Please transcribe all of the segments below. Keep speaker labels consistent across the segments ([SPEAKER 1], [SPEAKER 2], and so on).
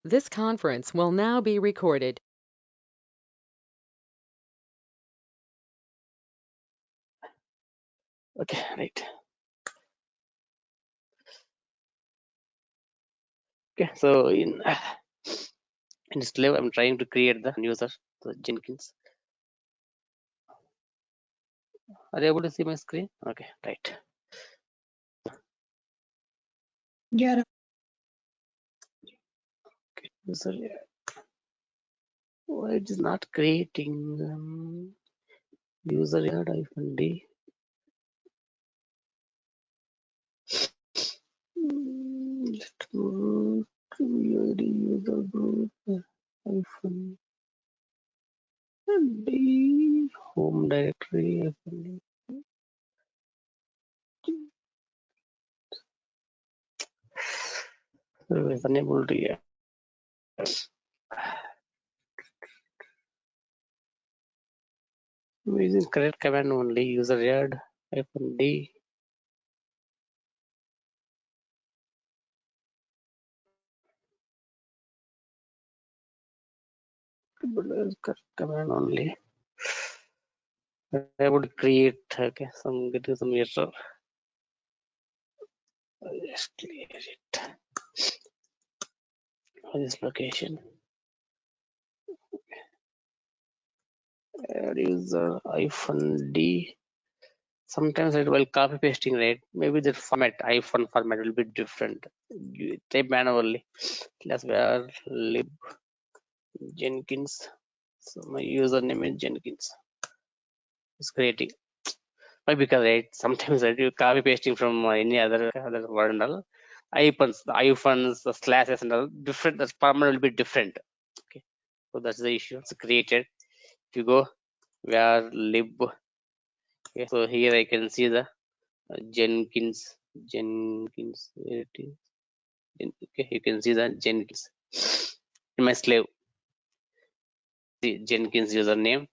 [SPEAKER 1] This conference will now be recorded.
[SPEAKER 2] Okay, right. Okay, so in Slave, I'm trying to create the user, the Jenkins. Are you able to see my screen? Okay, right.
[SPEAKER 3] Yeah.
[SPEAKER 2] Okay, user. Why it is not creating user -d? Let go to user group -d home directory -d. Is unable to I'm using correct command only user -d. Correct command only. I would create getting some error. Just clear it. This location. Add user -d. Sometimes it will copy pasting, right? Maybe the format format will be different. You type manually. Let's where lib Jenkins. So my username is Jenkins. It's creating. Why? Because right, sometimes I do copy pasting from any other word and all. The slashes and all different. The format will be different. Okay, so that's the issue. It's created. If you go where lib. Okay, so here I can see the Jenkins. Where it is. Okay, you can see the Jenkins in my slave. See Jenkins username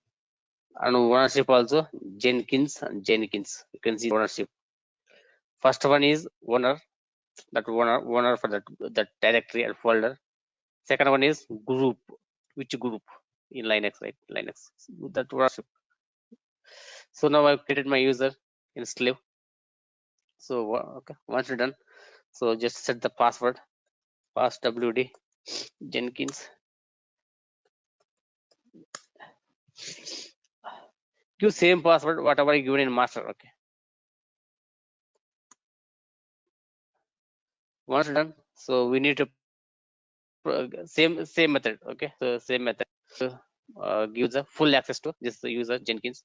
[SPEAKER 2] and ownership also Jenkins. You can see ownership. First one is owner. That owner for that directory and folder. Second one is group. Which group in Linux, right? Linux. That ownership. So now I've created my user in slave. So okay, once you're done, so just set the password. Pass wd Jenkins. Give same password whatever you given in master. Okay. Once done, so we need to same method. Okay, so same method. So gives the full access to this user Jenkins.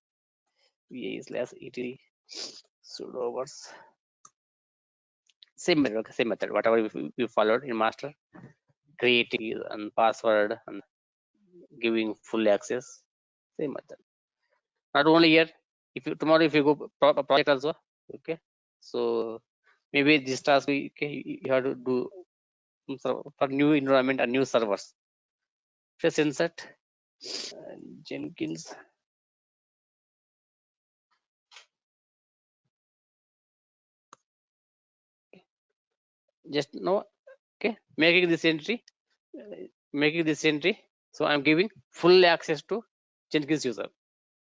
[SPEAKER 2] va/et sudo hours. Same method. Okay, same method. Whatever we followed in master, creating and password and giving full access. Same method. Not only here. If you tomorrow if you go project also. Okay, so maybe this task you have to do for new environment and new servers. Just insert Jenkins. Just now, okay, making this entry. So I'm giving full access to Jenkins user.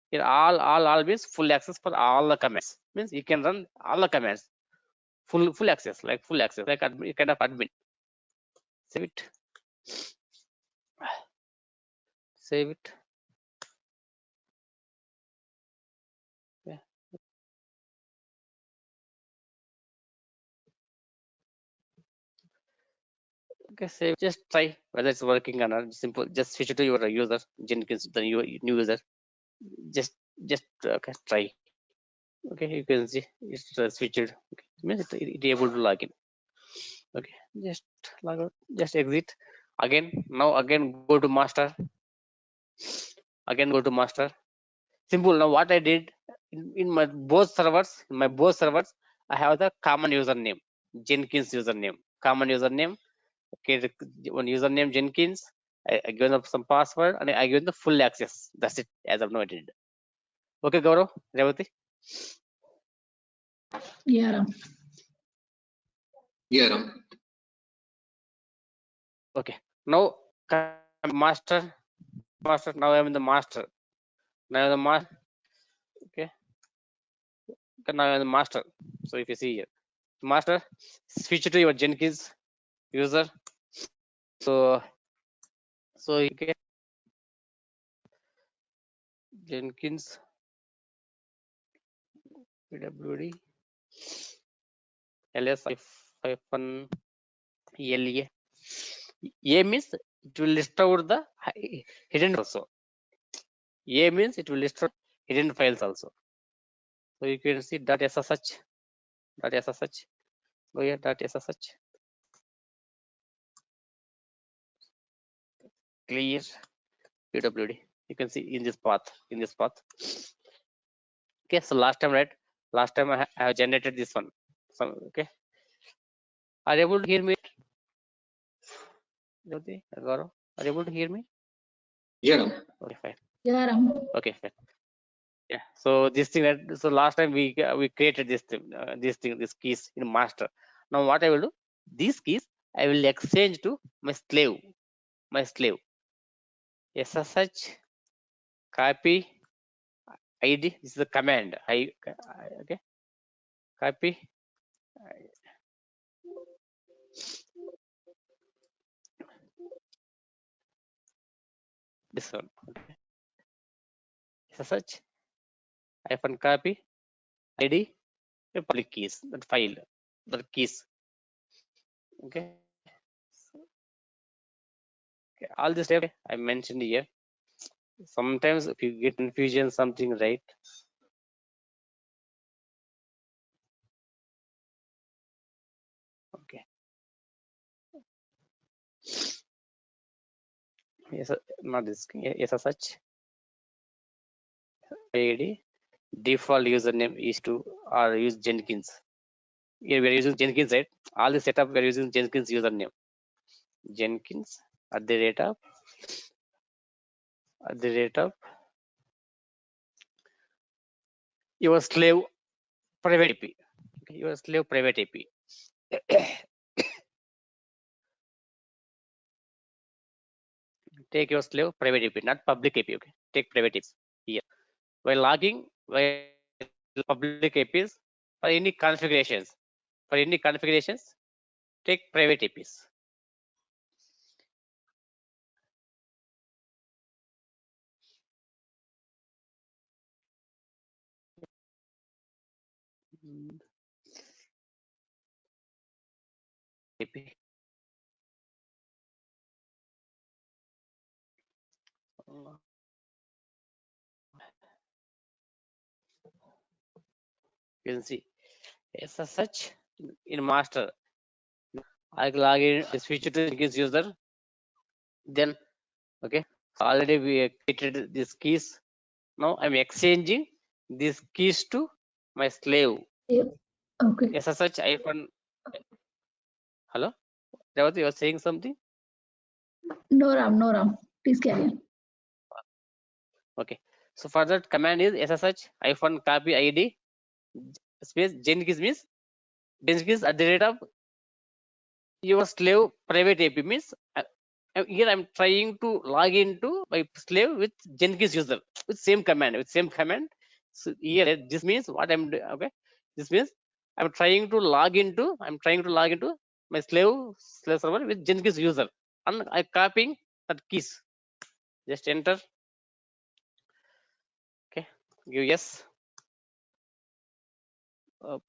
[SPEAKER 2] Here all means full access for all the commands. Means you can run all the commands. Full access, like admin, kind of admin. Save it. Save it. Yeah. Okay, save. Just try whether it's working or not. Simple. Just switch it to your user Jenkins, the new user. Just okay, try. Okay, you can see it's switched. Okay, means it able to log in. Okay, just log out. Just exit. Again, now again go to master. Again go to master. Simple. Now what I did in my both servers, I have the common username, Jenkins username, common username. Okay, one username Jenkins. I given up some password and I given the full access. That's it. As of now, I did. Okay, Gaurav, Revati.
[SPEAKER 3] Yeah, Ram.
[SPEAKER 4] Yeah, Ram.
[SPEAKER 2] Okay. Now master. Now I'm in the master. Now the master. Okay. Now I'm the master. So if you see here, master, switch to your Jenkins user. So you get Jenkins pwd ls hyphen la. A means it will list out the hidden also. A means it will list out hidden files also. So you can see .ssh. Go here .ssh. Clear pwd. You can see in this path. Okay, so last time, right? Last time I have generated this one. So, okay, are you able to hear me? Jyoti, Gaurav, are you able to hear me?
[SPEAKER 4] Yeah.
[SPEAKER 2] Okay, fine.
[SPEAKER 3] Yeah, Ram.
[SPEAKER 2] Okay, fine. Yeah. So this thing, right? So last time we created this thing, these keys in master. Now what I will do? These keys I will exchange to my slave. SSH copy ID. This is the command. Okay. Copy. This one. Okay. SSH hyphen copy ID. Public keys. That file. The keys. Okay. All this step I mentioned here. Sometimes if you get confusion something, right? Okay. Yes, not this. SSH ID. Default username is to or use Jenkins. Here we are using Jenkins, right? All the setup we are using Jenkins username. Jenkins at the rate of your slave private AP. Okay, your slave private AP. Take your slave private AP, not public AP. Okay, take private APs here. While logging, while public APs for any configurations, take private APs. AP. You can see SSH in master. I log in, switch to Jenkins user. Then okay, already we created these keys. Now I'm exchanging these keys to my slave.
[SPEAKER 3] Yeah. Okay.
[SPEAKER 2] SSH hyphen. Hello, Revati, you were saying something?
[SPEAKER 3] No, Ram. Please carry on.
[SPEAKER 2] Okay. So for that command is SSH hyphen copy ID space Jenkins means Jenkins at the rate of your slave private AP means here I'm trying to log into my slave with Jenkins user with same command. So here this means what I'm doing. Okay, this means I'm trying to log into my slave server with Jenkins user and I copying that keys. Just enter. Okay, give yes.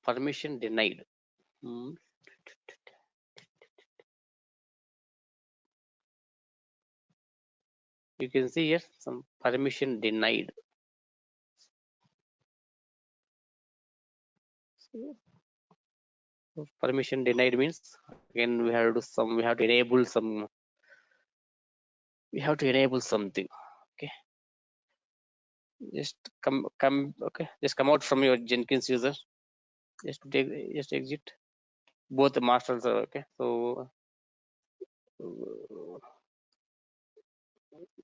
[SPEAKER 2] Permission denied. You can see here some permission denied. Permission denied means again we have to enable something. Okay, just come okay, just come out from your Jenkins user, just exit both the masters. Okay, so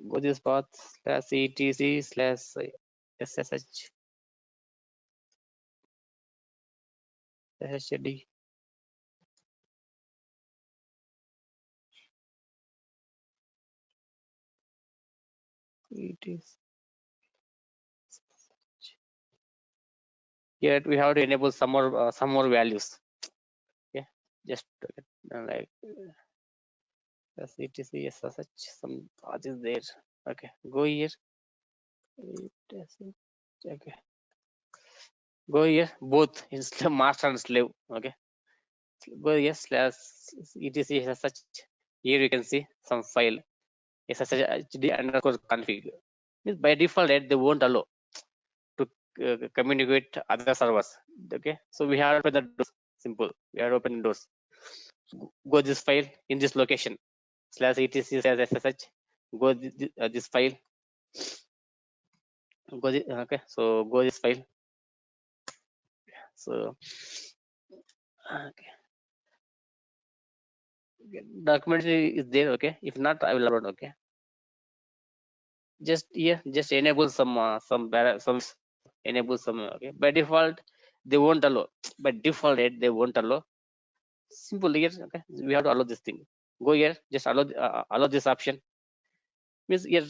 [SPEAKER 2] go this path /etc/ssh It is here we have to enable some more values. Okay, just like yes, etc SSH some path is there. Okay, go here. Okay, go here both in master and slave. Okay, go here slash etc SSH. Here you can see some file SSH underscore config. Means by default they won't allow to communicate other servers. Okay, so we have to open the doors. Simple, we have to open the doors. Go this file in this location slash etc slash ssh. Go this file. Go okay, so go this file. So okay, documentary is there. Okay, if not, I will upload. Okay, just here, just enable some enable some. Okay, by default they won't allow. By default they won't allow. Simple here. Okay, we have to allow this thing. Go here, just allow this option. Means here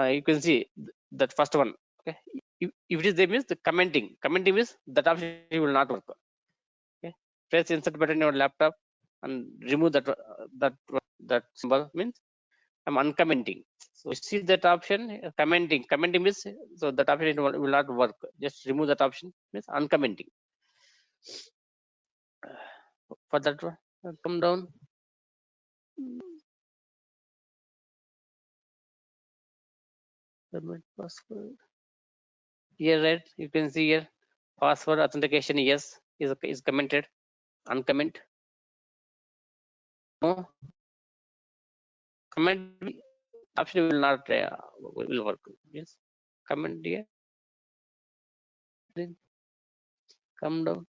[SPEAKER 2] you can see that first one. Okay, if it is there means the commenting means that option will not work. Okay, press insert button on your laptop and remove that symbol. Means I'm uncommenting. So you see that option commenting means so that option will not work. Just remove that option, means uncommenting. For that one, come down. Submit password. Here, right? You can see here password authentication yes is commented. Uncomment. No. Comment option will not will work. Yes. Comment here. Then come down.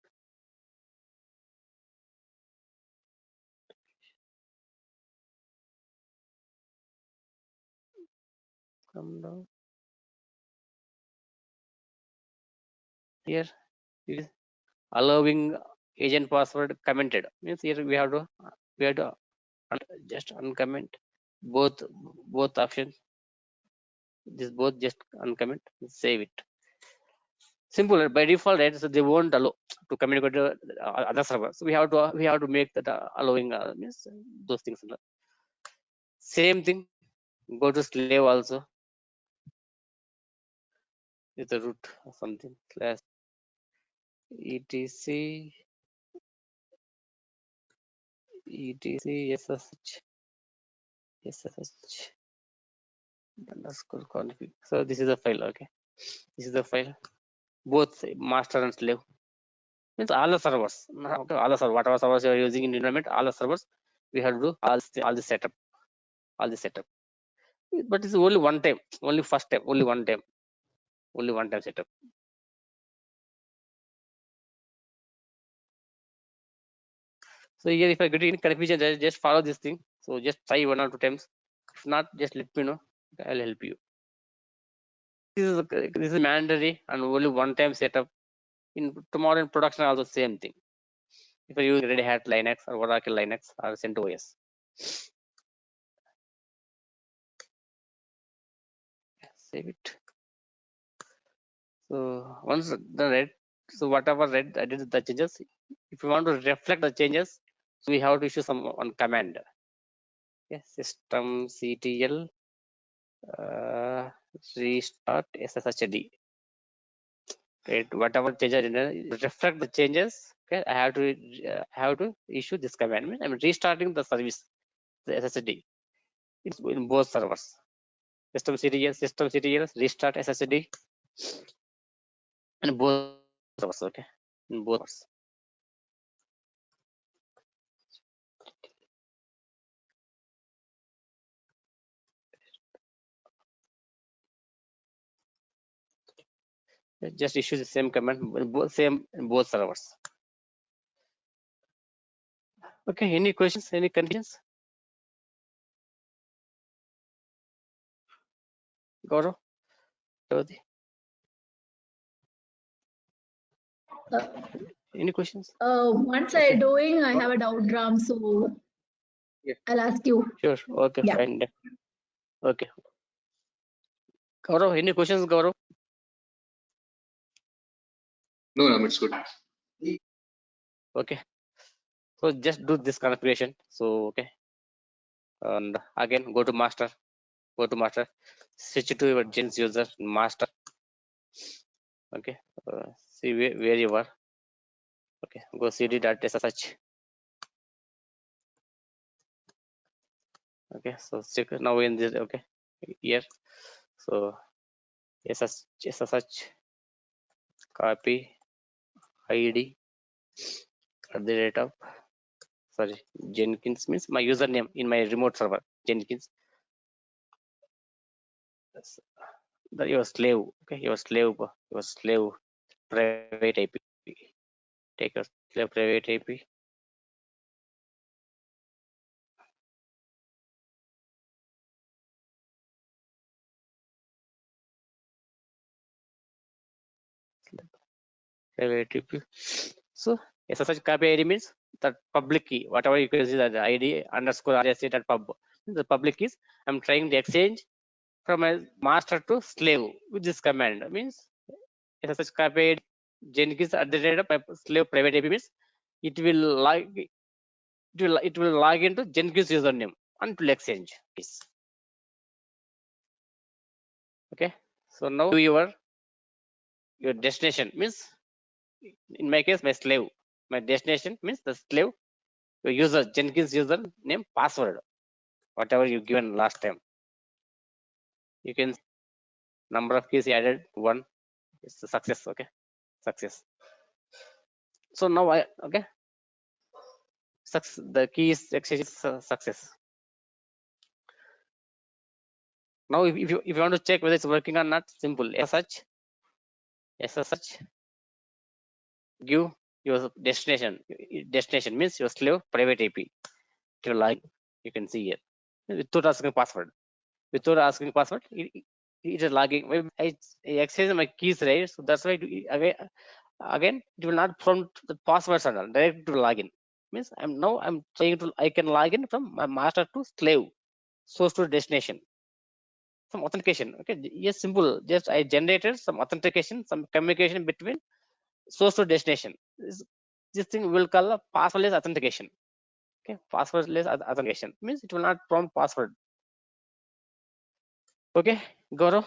[SPEAKER 2] Come down. Here it is allowing agent password commented. Means here we have to just uncomment both options. This both just uncomment. Save it. Simple by default, right? So they won't allow to communicate to other servers. So we have to make that allowing means those things. Same thing. Go to slave also. With the root or something slash etc ssh underscore config. So this is the file. Okay, this is the file. Both master and slave means all the servers. Okay, all the servers, whatever servers you are using in the environment, all the servers we have to do all the setup, But it's only one time, only first time, only one time setup. So here, if I get any confusion, just follow this thing. So just try 1 or 2 times. If not, just let me know. I'll help you. This is mandatory and only one time setup. In tomorrow in production, also same thing. If you use Red Hat Linux or Oracle Linux or CentOS. Save it. So once the red, so whatever red I did the changes. If you want to reflect the changes, so we have to issue some one command. Okay, systemctl restart sshd. Right, whatever changes reflect the changes. Okay, I have to issue this command. I'm restarting the service, the SSD. It's in both servers. Systemctl restart SSD and both servers. Okay, in both servers. Just issue the same command, same in both servers. Okay, any questions, any confusions? Gaurav? Any questions?
[SPEAKER 3] Once I doing, I have a doubt, Ram, so
[SPEAKER 2] yeah,
[SPEAKER 3] I'll ask you.
[SPEAKER 2] sure. Okay,
[SPEAKER 3] Yeah.
[SPEAKER 2] fine. Okay. Gaurav, any questions, Gaurav?
[SPEAKER 4] No, Ram, it's good.
[SPEAKER 2] Okay. So just do this configuration. So okay. And again, go to master. Switch to your Jenkins user master. Okay. See where you are. Okay. Go cd.ssh. Okay. So check now in this. Okay. Here. So ssh copy id at the rate of Jenkins means my username in my remote server Jenkins. That your slave. Okay. Your slave private IP. Take your slave private IP. Private IP. So SSH copy ID means that public key, whatever you can see that ID underscore RSA that pub. The public keys. I'm trying to exchange from a master to slave with this command. Means SSH copy ID Jenkins at the rate of my slave private IP means it will log into Jenkins username until exchange. Yes. Okay. So now your destination means in my case my slave. My destination means the slave. Your user Jenkins user name password whatever you given last time. You can number of keys added 1. It's a success. Okay, success. So now I okay. The key is exchange success. Now if you want to check whether it's working or not, simple SSH give your destination. Destination means your slave private IP. You like you can see here without asking password. Without asking password, it is logging. I exchange my keys, right? So that's why again it will not prompt the passwords and all, direct to login. Means I'm trying to I can log in from my master to slave, source to destination. Some authentication. Okay, yes, simple. Just I generated some authentication, some communication between source to destination. This thing will call a passwordless authentication. Okay, passwordless authentication means it will not prompt password. Okay, Gaurav,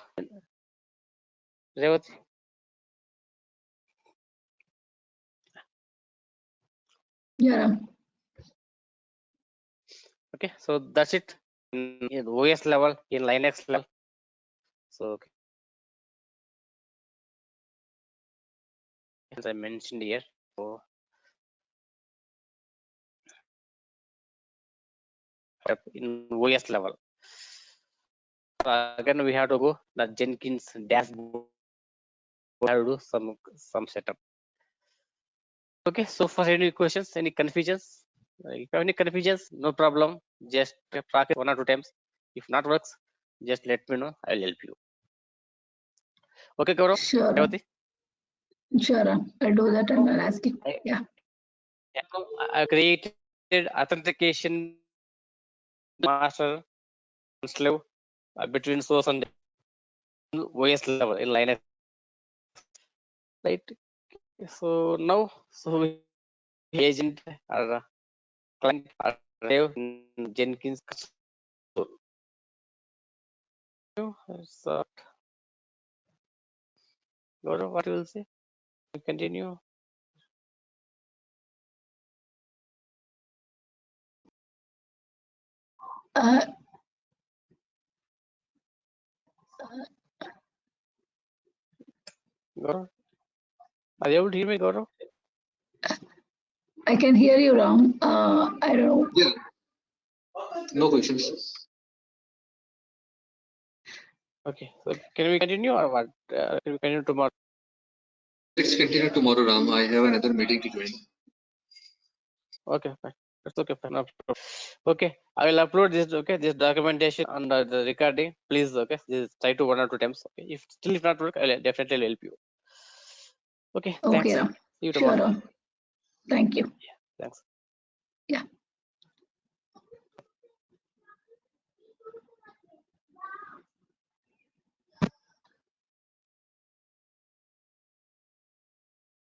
[SPEAKER 2] Revati.
[SPEAKER 3] Yeah, Ram.
[SPEAKER 2] Okay, so that's it in OS level, in Linux level. So okay. As I mentioned here, so in OS level, again we have to go the Jenkins dashboard. We have to do some setup. Okay, so for any questions, any confusions, if you have any confusions, no problem. Just practice 1 or 2 times. If not works, just let me know. I will help you. Okay, Gaurav.
[SPEAKER 3] Sure, Ram.
[SPEAKER 2] Revati?
[SPEAKER 3] Sure, Ram. I'll do that and I'll ask you. Yeah.
[SPEAKER 2] I created authentication master slave between source and OS level in Linux. Right. So now, so agent or client or in Jenkins. So, Gaurav, what you will say? We continue. Gaurav, are you able to hear me, Gaurav?
[SPEAKER 3] I can hear you, Ram. I don't know.
[SPEAKER 4] Yeah. No questions.
[SPEAKER 2] Okay. So can we continue or what? Can we continue tomorrow?
[SPEAKER 4] Let's continue tomorrow, Ram. I have another meeting to join.
[SPEAKER 2] Okay, fine. That's okay, fine. No problem. Okay, I will upload this. Okay, this documentation on the recording. Please, okay, just try to 1 or 2 times. Okay, if still if not work, I will definitely help you. Okay, thanks.
[SPEAKER 3] Okay, Ram.
[SPEAKER 2] See you
[SPEAKER 3] Sure,
[SPEAKER 2] tomorrow.
[SPEAKER 3] Ram. Thank you.
[SPEAKER 2] Thanks.
[SPEAKER 3] Yeah.